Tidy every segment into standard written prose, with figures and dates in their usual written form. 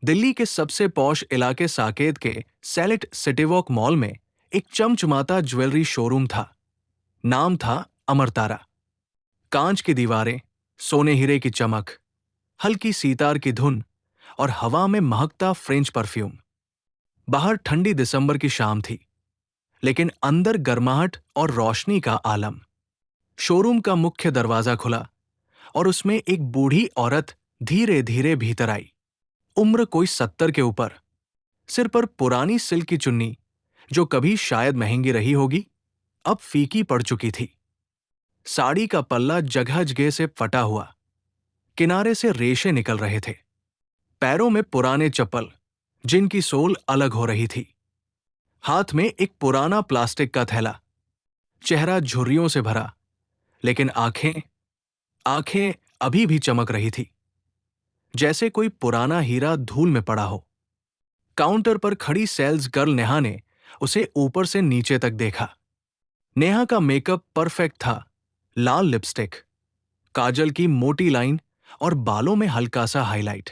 दिल्ली के सबसे पॉश इलाके साकेत के सैलेट सिटीवॉक मॉल में एक चमचमाता ज्वेलरी शोरूम था। नाम था अमरतारा। कांच की दीवारें, सोने हीरे की चमक, हल्की सीतार की धुन और हवा में महकता फ्रेंच परफ्यूम। बाहर ठंडी दिसंबर की शाम थी, लेकिन अंदर गर्माहट और रोशनी का आलम। शोरूम का मुख्य दरवाजा खुला और उसमें एक बूढ़ी औरत धीरे धीरे भीतर आई। उम्र कोई 70 के ऊपर, सिर पर पुरानी सिल्क की चुन्नी जो कभी शायद महंगी रही होगी, अब फीकी पड़ चुकी थी। साड़ी का पल्ला जगह जगह से फटा हुआ, किनारे से रेशे निकल रहे थे। पैरों में पुराने चप्पल जिनकी सोल अलग हो रही थी। हाथ में एक पुराना प्लास्टिक का थैला। चेहरा झुर्रियों से भरा, लेकिन आंखें आंखें अभी भी चमक रही थी, जैसे कोई पुराना हीरा धूल में पड़ा हो। काउंटर पर खड़ी सेल्स गर्ल नेहा ने उसे ऊपर से नीचे तक देखा। नेहा का मेकअप परफेक्ट था। लाल लिपस्टिक, काजल की मोटी लाइन और बालों में हल्का सा हाईलाइट।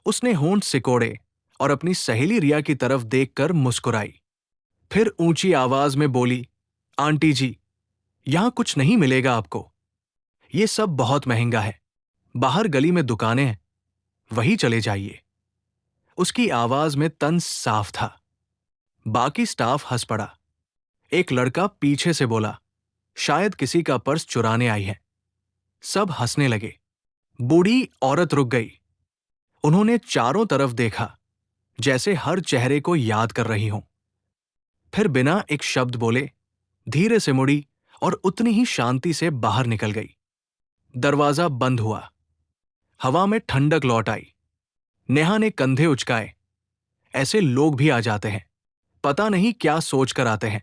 उसने होंठ सिकोड़े और अपनी सहेली रिया की तरफ देखकर मुस्कुराई। फिर ऊंची आवाज में बोली, आंटी जी, यहां कुछ नहीं मिलेगा आपको। ये सब बहुत महंगा है। बाहर गली में दुकानें हैं, वहीं चले जाइए। उसकी आवाज में तंज साफ था। बाकी स्टाफ हंस पड़ा। एक लड़का पीछे से बोला, शायद किसी का पर्स चुराने आई है। सब हंसने लगे। बूढ़ी औरत रुक गई। उन्होंने चारों तरफ देखा, जैसे हर चेहरे को याद कर रही हों। फिर बिना एक शब्द बोले धीरे से मुड़ी और उतनी ही शांति से बाहर निकल गई। दरवाजा बंद हुआ। हवा में ठंडक लौट आई। नेहा ने कंधे उचकाए। ऐसे लोग भी आ जाते हैं, पता नहीं क्या सोचकर आते हैं।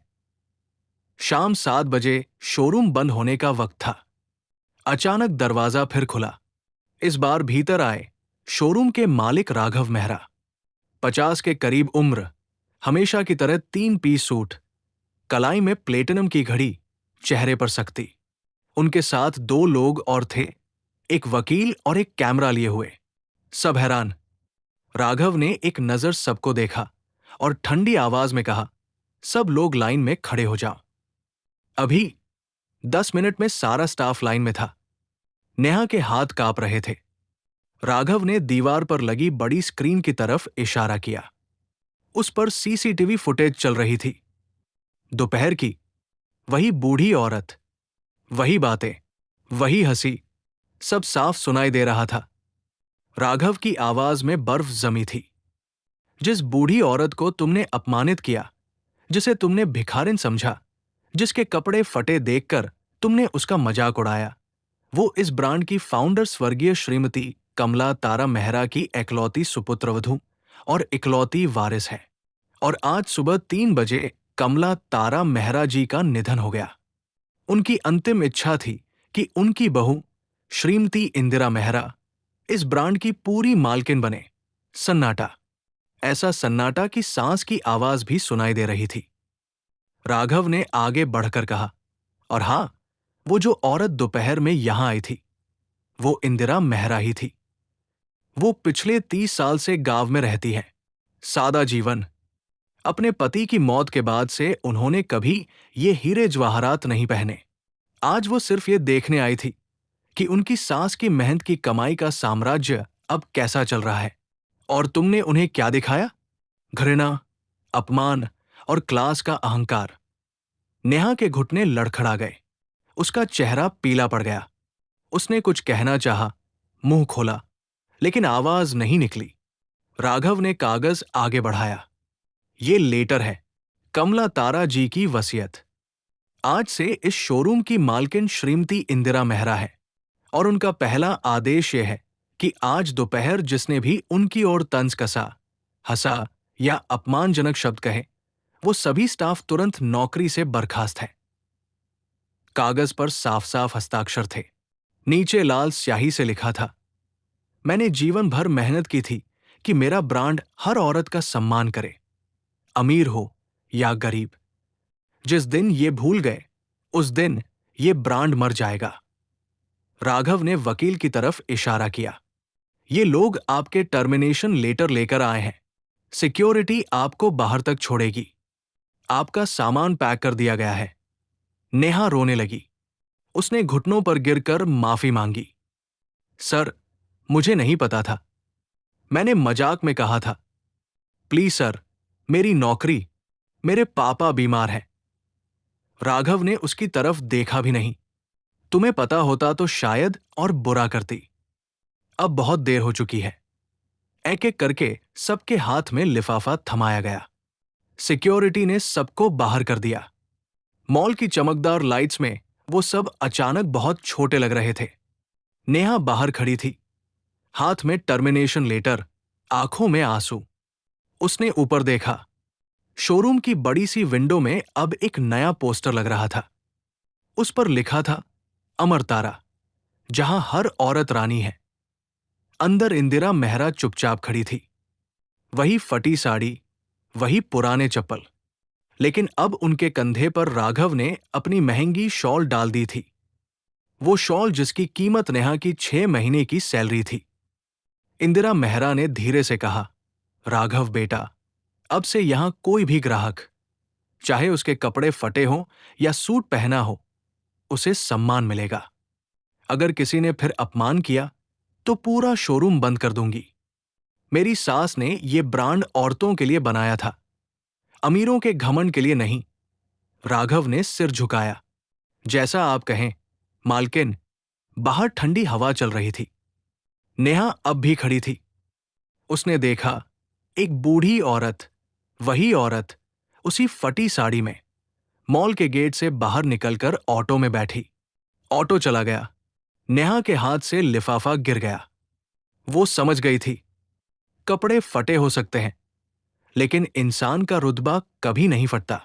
शाम 7 बजे शोरूम बंद होने का वक्त था। अचानक दरवाजा फिर खुला। इस बार भीतर आए शोरूम के मालिक राघव मेहरा। 50 के करीब उम्र, हमेशा की तरह 3 पीस सूट, कलाई में प्लेटिनम की घड़ी, चेहरे पर सख्ती। उनके साथ 2 लोग और थे, एक वकील और एक कैमरा लिए हुए। सब हैरान। राघव ने एक नजर सबको देखा और ठंडी आवाज में कहा, सब लोग लाइन में खड़े हो जाओ। अभी 10 मिनट में सारा स्टाफ लाइन में था। नेहा के हाथ कांप रहे थे। राघव ने दीवार पर लगी बड़ी स्क्रीन की तरफ इशारा किया। उस पर सीसीटीवी फुटेज चल रही थी। दोपहर की, वही बूढ़ी औरत, वही बातें, वही हंसी, सब साफ सुनाई दे रहा था। राघव की आवाज में बर्फ जमी थी। जिस बूढ़ी औरत को तुमने अपमानित किया, जिसे तुमने भिखारिन समझा, जिसके कपड़े फटे देखकर तुमने उसका मजाक उड़ाया, वो इस ब्रांड की फाउंडर स्वर्गीय श्रीमती कमला तारा मेहरा की एकलौती सुपुत्रवधू और इकलौती वारिस है। और आज सुबह 3 बजे कमला तारा मेहरा जी का निधन हो गया। उनकी अंतिम इच्छा थी कि उनकी बहू श्रीमती इंदिरा मेहरा इस ब्रांड की पूरी मालकिन बने। सन्नाटा, ऐसा सन्नाटा कि सांस की आवाज भी सुनाई दे रही थी। राघव ने आगे बढ़कर कहा, और हां, वो जो औरत दोपहर में यहां आई थी, वो इंदिरा मेहरा ही थी। वो पिछले 30 साल से गांव में रहती है। सादा जीवन। अपने पति की मौत के बाद से उन्होंने कभी ये हीरे जवाहरात नहीं पहने। आज वो सिर्फ ये देखने आई थी कि उनकी सास की मेहनत की कमाई का साम्राज्य अब कैसा चल रहा है। और तुमने उन्हें क्या दिखाया? घृणा, अपमान और क्लास का अहंकार। नेहा के घुटने लड़खड़ा गए। उसका चेहरा पीला पड़ गया। उसने कुछ कहना चाहा, मुंह खोला, लेकिन आवाज नहीं निकली। राघव ने कागज आगे बढ़ाया। ये लेटर है, कमला तारा जी की वसीयत। आज से इस शोरूम की मालकिन श्रीमती इंदिरा मेहरा है, और उनका पहला आदेश यह है कि आज दोपहर जिसने भी उनकी ओर तंज कसा, हंसा या अपमानजनक शब्द कहे, वो सभी स्टाफ तुरंत नौकरी से बर्खास्त है। कागज पर साफ साफ हस्ताक्षर थे। नीचे लाल स्याही से लिखा था, मैंने जीवन भर मेहनत की थी कि मेरा ब्रांड हर औरत का सम्मान करे, अमीर हो या गरीब। जिस दिन ये भूल गए, उस दिन ये ब्रांड मर जाएगा। राघव ने वकील की तरफ इशारा किया। ये लोग आपके टर्मिनेशन लेटर लेकर आए हैं। सिक्योरिटी आपको बाहर तक छोड़ेगी। आपका सामान पैक कर दिया गया है। नेहा रोने लगी। उसने घुटनों पर गिरकर माफी मांगी। सर, मुझे नहीं पता था। मैंने मजाक में कहा था। प्लीज सर, मेरी नौकरी, मेरे पापा बीमार हैं। राघव ने उसकी तरफ देखा भी नहीं। तुम्हें पता होता तो शायद और बुरा करती। अब बहुत देर हो चुकी है। एक एक करके सबके हाथ में लिफाफा थमाया गया। सिक्योरिटी ने सबको बाहर कर दिया। मॉल की चमकदार लाइट्स में वो सब अचानक बहुत छोटे लग रहे थे। नेहा बाहर खड़ी थी, हाथ में टर्मिनेशन लेटर, आंखों में आंसू। उसने ऊपर देखा। शोरूम की बड़ी सी विंडो में अब एक नया पोस्टर लग रहा था। उस पर लिखा था, अमरतारा, जहां हर औरत रानी है। अंदर इंदिरा मेहरा चुपचाप खड़ी थी। वही फटी साड़ी, वही पुराने चप्पल, लेकिन अब उनके कंधे पर राघव ने अपनी महंगी शॉल डाल दी थी। वो शॉल जिसकी कीमत नेहा की 6 महीने की सैलरी थी। इंदिरा मेहरा ने धीरे से कहा, राघव बेटा, अब से यहां कोई भी ग्राहक, चाहे उसके कपड़े फटे हों या सूट पहना हो, उसे सम्मान मिलेगा। अगर किसी ने फिर अपमान किया तो पूरा शोरूम बंद कर दूंगी। मेरी सास ने ये ब्रांड औरतों के लिए बनाया था, अमीरों के घमंड के लिए नहीं। राघव ने सिर झुकाया। जैसा आप कहें मालकिन। बाहर ठंडी हवा चल रही थी। नेहा अब भी खड़ी थी। उसने देखा, एक बूढ़ी औरत, वही औरत, उसी फटी साड़ी में, मॉल के गेट से बाहर निकलकर ऑटो में बैठी। ऑटो चला गया। नेहा के हाथ से लिफाफा गिर गया। वो समझ गई थी, कपड़े फटे हो सकते हैं, लेकिन इंसान का रुतबा कभी नहीं फटता।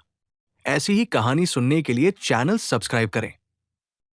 ऐसी ही कहानी सुनने के लिए चैनल सब्सक्राइब करें।